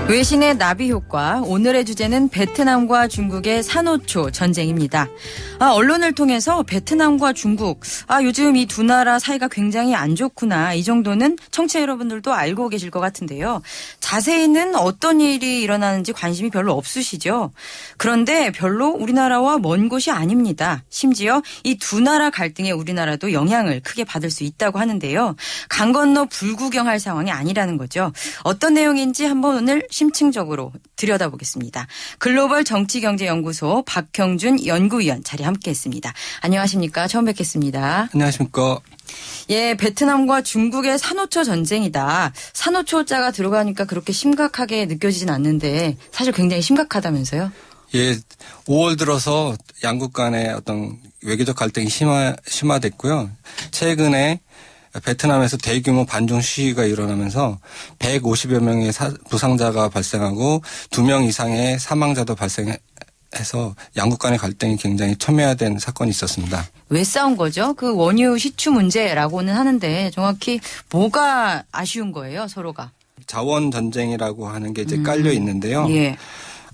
외신의 나비 효과, 오늘의 주제는 베트남과 중국의 산호초 전쟁입니다. 언론을 통해서 베트남과 중국, 요즘 이 두 나라 사이가 굉장히 안 좋구나, 이 정도는 청취자 여러분들도 알고 계실 것 같은데요. 자세히는 어떤 일이 일어나는지 관심이 별로 없으시죠? 그런데 별로 우리나라와 먼 곳이 아닙니다. 심지어 이 두 나라 갈등에 우리나라도 영향을 크게 받을 수 있다고 하는데요. 강 건너 불구경할 상황이 아니라는 거죠. 어떤 내용인지 한번 오늘 심층적으로 들여다보겠습니다. 글로벌 정치경제연구소 박형준 연구위원 자리 함께했습니다. 안녕하십니까? 처음 뵙겠습니다. 안녕하십니까? 예, 베트남과 중국의 산호초 전쟁이다. 산호초자가 들어가니까 그렇게 심각하게 느껴지진 않는데 사실 굉장히 심각하다면서요? 예, 5월 들어서 양국 간의 어떤 외교적 갈등이 심화됐고요. 최근에 베트남에서 대규모 반중 시위가 일어나면서 150여 명의 부상자가 발생하고 2명 이상의 사망자도 발생해서 양국 간의 갈등이 굉장히 첨예화된 사건이 있었습니다. 왜 싸운 거죠? 그 원유 시추 문제라고는 하는데 정확히 뭐가 아쉬운 거예요, 서로가? 자원 전쟁이라고 하는 게 이제 깔려 있는데요. 예.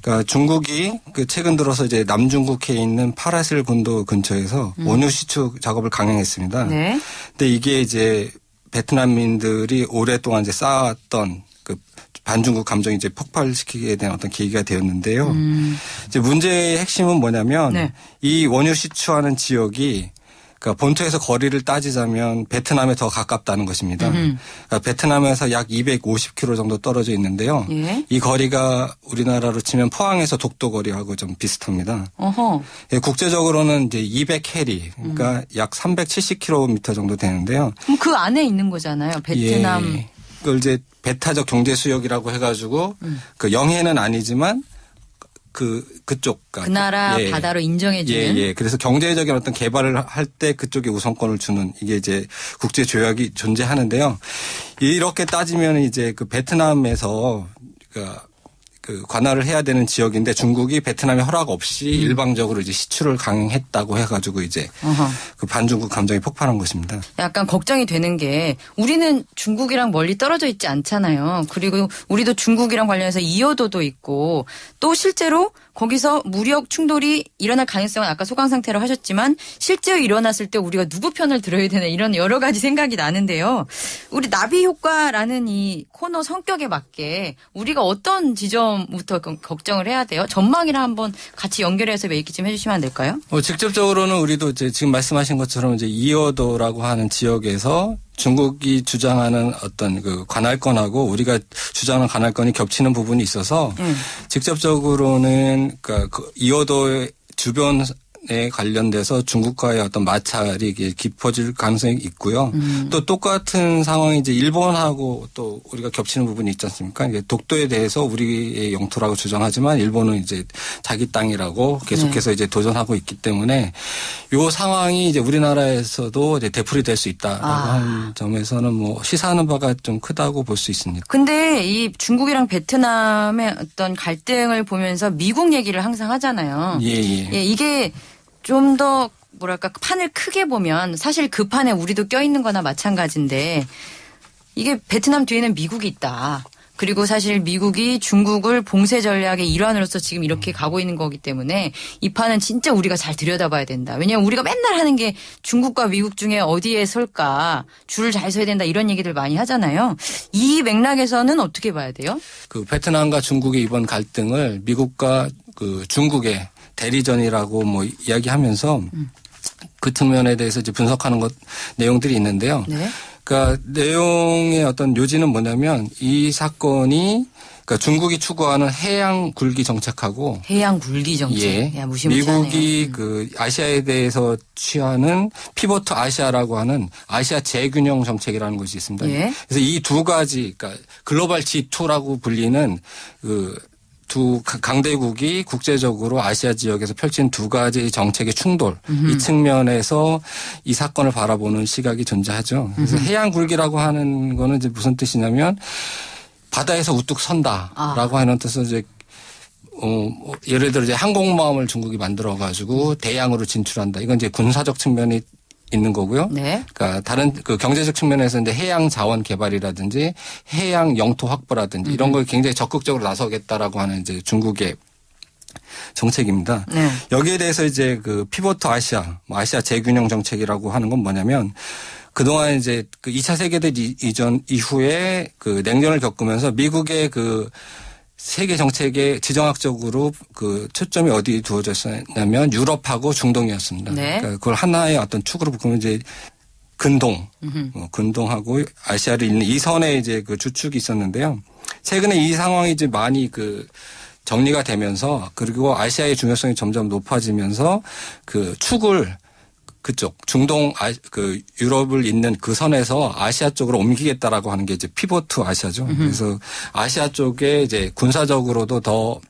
그러니까 중국이 최근 들어서 이제 남중국해에 있는 파라실 군도 근처에서 원유 시추 작업을 강행했습니다. 네. 근데 이게 이제 베트남민들이 오랫동안 이제 쌓았던 그 반중국 감정이 이제 폭발시키게 된 어떤 계기가 되었는데요. 이제 문제의 핵심은 뭐냐면 네. 이 원유 시추하는 지역이 그러니까 본토에서 거리를 따지자면 베트남에 더 가깝다는 것입니다. 그러니까 베트남에서 약 250km 정도 떨어져 있는데요. 예. 이 거리가 우리나라로 치면 포항에서 독도 거리하고 좀 비슷합니다. 어허. 예, 국제적으로는 이제 200해리, 그러니까 약 370km 정도 되는데요. 그럼 그 안에 있는 거잖아요, 베트남. 예, 그걸 이제 배타적 경제 수역이라고 해가지고 그 영해는 아니지만 그쪽. 그 나라 바다로 인정해주는. 예. 그래서 경제적인 어떤 개발을 할 때 그쪽에 우선권을 주는 이게 이제 국제 조약이 존재하는데요. 이렇게 따지면 이제 그 베트남에서 그 관할을 해야 되는 지역인데 중국이 베트남의 허락 없이 일방적으로 이제 시추를 강행했다고 해가지고 이제 그 반중국 감정이 폭발한 것입니다. 약간 걱정이 되는 게 우리는 중국이랑 멀리 떨어져 있지 않잖아요. 그리고 우리도 중국이랑 관련해서 이어도도 있고 또 실제로 거기서 무력 충돌이 일어날 가능성은 아까 소강 상태로 하셨지만 실제로 일어났을 때 우리가 누구 편을 들어야 되나 이런 여러 가지 생각이 나는데요. 우리 나비 효과라는 이 코너 성격에 맞게 우리가 어떤 지점부터 걱정을 해야 돼요? 전망이랑 한번 같이 연결해서 얘기 좀 해주시면 안 될까요? 직접적으로는 우리도 이제 지금 말씀하신 것처럼 이제 이어도라고 하는 지역에서 중국이 주장하는 어떤 그 관할권하고 우리가 주장하는 관할권이 겹치는 부분이 있어서 직접적으로는 그러니까 그 이어도의 주변에 관련돼서 중국과의 어떤 마찰이 깊어질 가능성이 있고요. 또 똑같은 상황이 이제 일본하고 또 우리가 겹치는 부분이 있지 않습니까? 이게 독도에 대해서 우리의 영토라고 주장하지만 일본은 이제 자기 땅이라고 계속해서 이제 도전하고 있기 때문에 이 상황이 이제 우리나라에서도 이제 되풀이 될 수 있다라고 하는 점에서는 뭐 시사하는 바가 좀 크다고 볼 수 있습니다. 근데 이 중국이랑 베트남의 어떤 갈등을 보면서 미국 얘기를 항상 하잖아요. 예. 이게 좀 더 뭐랄까 판을 크게 보면 사실 그 판에 우리도 껴있는 거나 마찬가지인데 이게 베트남 뒤에는 미국이 있다. 그리고 사실 미국이 중국을 봉쇄 전략의 일환으로서 지금 이렇게 가고 있는 거기 때문에 이 판은 진짜 우리가 잘 들여다봐야 된다. 왜냐하면 우리가 맨날 하는 게 중국과 미국 중에 어디에 설까, 줄을 잘 서야 된다 이런 얘기들 많이 하잖아요. 이 맥락에서는 어떻게 봐야 돼요? 그 베트남과 중국의 이번 갈등을 미국과 그 중국의 대리전이라고 뭐 이야기하면서 그 측면에 대해서 이제 분석하는 내용들이 있는데요. 네. 그러니까 내용의 어떤 요지는 뭐냐면 이 사건이 그러니까 중국이 추구하는 해양 굴기 정책하고 해양 굴기 정책. 야, 무시무시하네요. 미국이 그 아시아에 대해서 취하는 피보트 아시아라고 하는 아시아 재균형 정책이라는 것이 있습니다. 예. 그래서 이 두 가지 그러니까 글로벌 G2라고 불리는 그 두 강대국이 국제적으로 아시아 지역에서 펼친 두 가지 정책의 충돌 이 측면에서 이 사건을 바라보는 시각이 존재하죠. 그래서 해양 굴기라고 하는 거는 이제 무슨 뜻이냐면 바다에서 우뚝 선다라고 하는 뜻은 이제 예를 들어 이제 항공모함을 중국이 만들어 가지고 대양으로 진출한다. 이건 이제 군사적 측면이 있는 거고요. 네. 그러니까 다른 그 경제적 측면에서 이제 해양 자원 개발이라든지 해양 영토 확보라든지 이런 걸 굉장히 적극적으로 나서겠다라고 하는 이제 중국의 정책입니다. 네. 여기에 대해서 이제 그 피보트 아시아, 아시아 재균형 정책이라고 하는 건 뭐냐면 그동안 이제 그 2차 세계대전 이전 이후에 그 냉전을 겪으면서 미국의 그 세계 정책의 지정학적으로 그 초점이 어디에 두어졌었냐면 유럽하고 중동이었습니다. 네. 그러니까 그걸 하나의 어떤 축으로 보면 이제 근동, 근동하고 아시아를 잇는 이 선에 이제 그 주축이 있었는데요. 최근에 이 상황이 이제 많이 그 정리가 되면서 그리고 아시아의 중요성이 점점 높아지면서 그 축을 그쪽 중동 그 유럽을 잇는 그 선에서 아시아 쪽으로 옮기겠다라고 하는 게 이제 피보트 아시아죠. 그래서 아시아 쪽에 이제 군사적으로도 더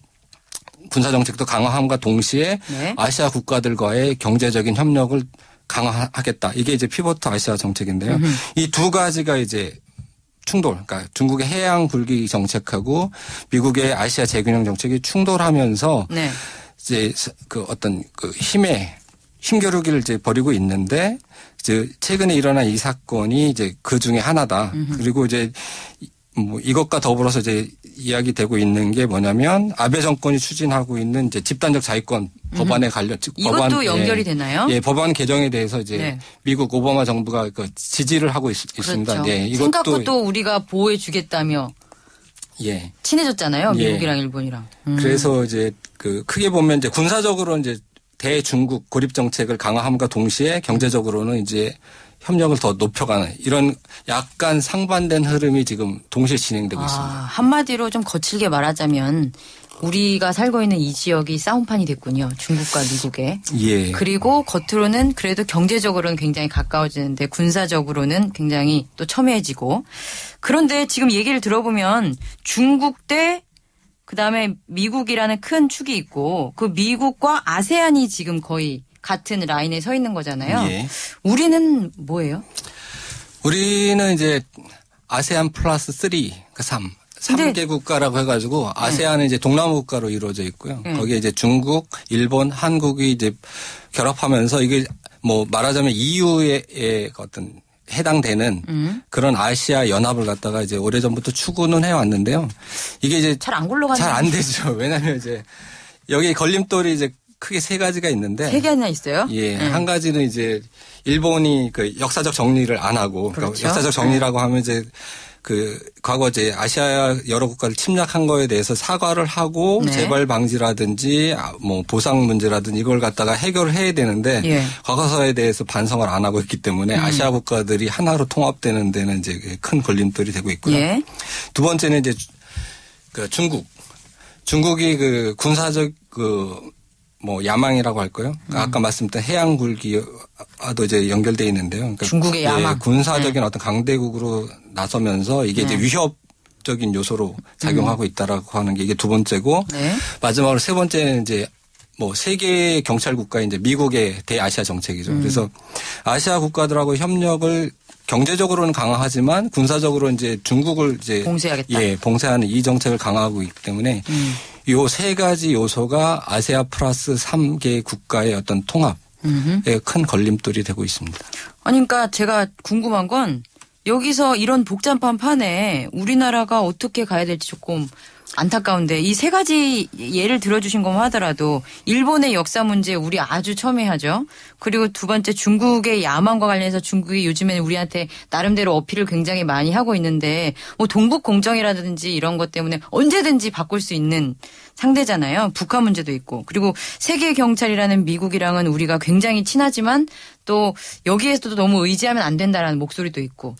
군사 정책도 강화함과 동시에 네. 아시아 국가들과의 경제적인 협력을 강화하겠다. 이게 이제 피보트 아시아 정책인데요. 이 두 가지가 이제 충돌, 그러니까 중국의 해양 굴기 정책하고 미국의 아시아 재균형 정책이 충돌하면서 네. 이제 그 어떤 그 힘겨루기를 이제 벌이고 있는데 이제 최근에 일어난 이 사건이 이제 그 중에 하나다. 그리고 이제 뭐 이것과 더불어서 이제 이야기되고 있는 게 뭐냐면 아베 정권이 추진하고 있는 이제 집단적 자위권 법안에 관련 즉 이것도 법안 연결이 되나요? 예, 법안 개정에 대해서 이제 네. 미국 오바마 정부가 그 지지를 하고 있습니다. 그렇죠. 예, 생각도 또 우리가 보호해 주겠다며 예. 친해졌잖아요. 예. 미국이랑 일본이랑. 그래서 이제 그 크게 보면 이제 군사적으로 이제 대중국 고립 정책을 강화함과 동시에 경제적으로는 이제 협력을 더 높여가는 이런 약간 상반된 흐름이 지금 동시에 진행되고 있습니다. 한마디로 좀 거칠게 말하자면 우리가 살고 있는 이 지역이 싸움판이 됐군요. 중국과 미국에. 예. 그리고 겉으로는 그래도 경제적으로는 굉장히 가까워지는데 군사적으로는 굉장히 또 첨예해지고. 그런데 지금 얘기를 들어보면 중국 대 그다음에 미국이라는 큰 축이 있고 그 미국과 아세안이 지금 거의 같은 라인에 서 있는 거잖아요. 예. 우리는 뭐예요? 우리는 이제 아세안 플러스 3, 그러니까 3개 국가라고 해가지고 아세안은 이제 동남아 국가로 이루어져 있고요. 거기에 이제 중국, 일본, 한국이 이제 결합하면서 이게 뭐 말하자면 EU의 어떤 해당되는 그런 아시아 연합을 갖다가 이제 오래전부터 추구는 해왔는데요. 이게 이제 잘 안 굴러가는 잘 안 되죠. 왜냐하면 이제 여기 걸림돌이 이제 크게 세 가지가 있는데. 세 개나 있어요? 예. 한 가지는 이제 일본이 그 역사적 정리를 안 하고. 그렇죠. 그러니까 역사적 정리라고 하면 이제 그 과거 이제 아시아 여러 국가를 침략한 거에 대해서 사과를 하고 네. 재발 방지라든지 뭐 보상 문제라든지 이걸 갖다가 해결을 해야 되는데 예. 과거사에 대해서 반성을 안 하고 있기 때문에 아시아 국가들이 하나로 통합되는 데는 이제 큰 걸림돌이 되고 있고요. 예. 두 번째는 이제 그 중국이 그 군사적 그 뭐 야망이라고 할까요? 아까 말씀드린 해양 굴기와도 이제 연결돼 있는데요. 그러니까 중국의 야망. 예, 군사적인 어떤 강대국으로 나서면서 이게 이제 위협적인 요소로 작용하고 있다라고 하는 게 이게 두 번째고 네. 마지막으로 세 번째는 이제 뭐 세계 경찰 국가인 이제 미국의 대아시아 정책이죠. 그래서 아시아 국가들하고 협력을 경제적으로는 강화하지만 군사적으로 이제 중국을 이제 봉쇄하겠다. 예, 봉쇄하는 이 정책을 강화하고 있기 때문에 요 세 가지 요소가 아시아 플러스 3개 국가의 어떤 통합에 큰 걸림돌이 되고 있습니다. 아니 그러니까 제가 궁금한 건 여기서 이런 복잡한 판에 우리나라가 어떻게 가야 될지 조금 안타까운데 이 세 가지 예를 들어주신 것만 하더라도 일본의 역사 문제 우리 아주 첨예하죠. 그리고 두 번째 중국의 야망과 관련해서 중국이 요즘에는 우리한테 나름대로 어필을 굉장히 많이 하고 있는데 뭐 동북 공정이라든지 이런 것 때문에 언제든지 바꿀 수 있는 상대잖아요. 북한 문제도 있고. 그리고 세계 경찰이라는 미국이랑은 우리가 굉장히 친하지만 또 여기에서도 너무 의지하면 안 된다라는 목소리도 있고.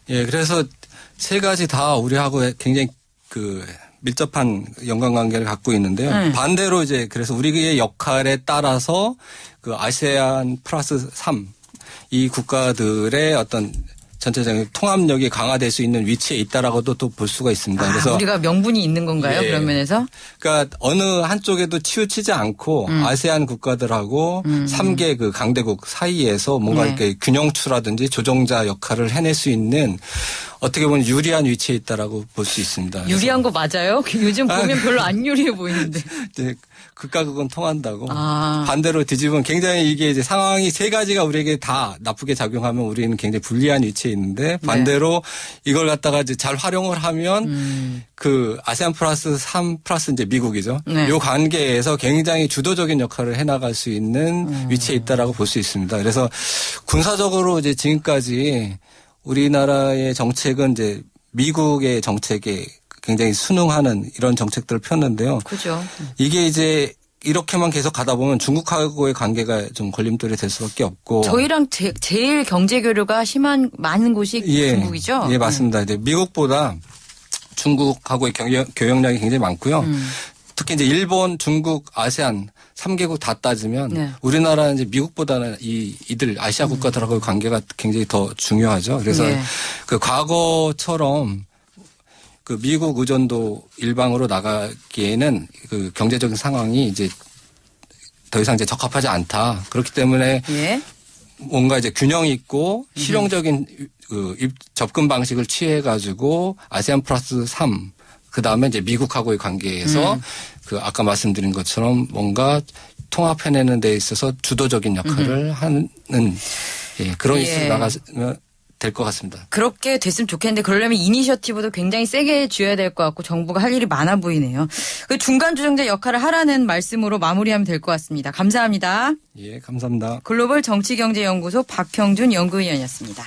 예, 그래서 세 가지 다 우리하고 굉장히 그 밀접한 연관관계를 갖고 있는데요. 반대로 이제 그래서 우리의 역할에 따라서 그 아세안 플러스 3 이 국가들의 어떤 전체적인 통합력이 강화될 수 있는 위치에 있다라고도 또 볼 수가 있습니다. 그래서 우리가 명분이 있는 건가요? 예. 그런 면에서? 그러니까 어느 한쪽에도 치우치지 않고 아세안 국가들하고 3개 그 강대국 사이에서 뭔가 네. 이렇게 균형추라든지 조정자 역할을 해낼 수 있는 어떻게 보면 유리한 위치에 있다라고 볼 수 있습니다. 유리한 거 맞아요? 요즘 보면 별로 안 유리해 보이는데. 이제 극과 극은 통한다고. 반대로 뒤집으면 굉장히 이게 이제 상황이 세 가지가 우리에게 다 나쁘게 작용하면 우리는 굉장히 불리한 위치에 있는데 반대로 이걸 갖다가 이제 잘 활용을 하면 그 아세안 플러스 3 플러스 이제 미국이죠. 이 관계에서 굉장히 주도적인 역할을 해나갈 수 있는 위치에 있다라고 볼 수 있습니다. 그래서 군사적으로 이제 지금까지 우리나라의 정책은 이제 미국의 정책에 굉장히 순응하는 이런 정책들을 폈는데요. 그죠. 이게 이제 이렇게만 계속 가다 보면 중국하고의 관계가 좀 걸림돌이 될 수밖에 없고. 저희랑 제일 경제 교류가 심한 많은 곳이 중국이죠. 예, 맞습니다. 이제 미국보다 중국하고의 교역량이 굉장히 많고요. 특히 이제 일본, 중국, 아세안 3개국 다 따지면 우리나라는 이제 미국보다는 이들 아시아 국가들하고의 관계가 굉장히 더 중요하죠. 그래서 그 과거처럼 그 미국 의존도 일방으로 나가기에는 그 경제적인 상황이 이제 더 이상 이제 적합하지 않다. 그렇기 때문에 뭔가 이제 균형 있고 실용적인 그 접근 방식을 취해 가지고 아세안 플러스 3 그다음에 이제 미국하고의 관계에서 그 아까 말씀드린 것처럼 뭔가 통합해내는 데 있어서 주도적인 역할을 하는 그런 이슈로 나가면 될 것 같습니다. 그렇게 됐으면 좋겠는데 그러려면 이니셔티브도 굉장히 세게 쥐어야 될 것 같고 정부가 할 일이 많아 보이네요. 그 중간 조정자 역할을 하라는 말씀으로 마무리하면 될 것 같습니다. 감사합니다. 예, 감사합니다. 글로벌 정치경제연구소 박형준 연구위원이었습니다.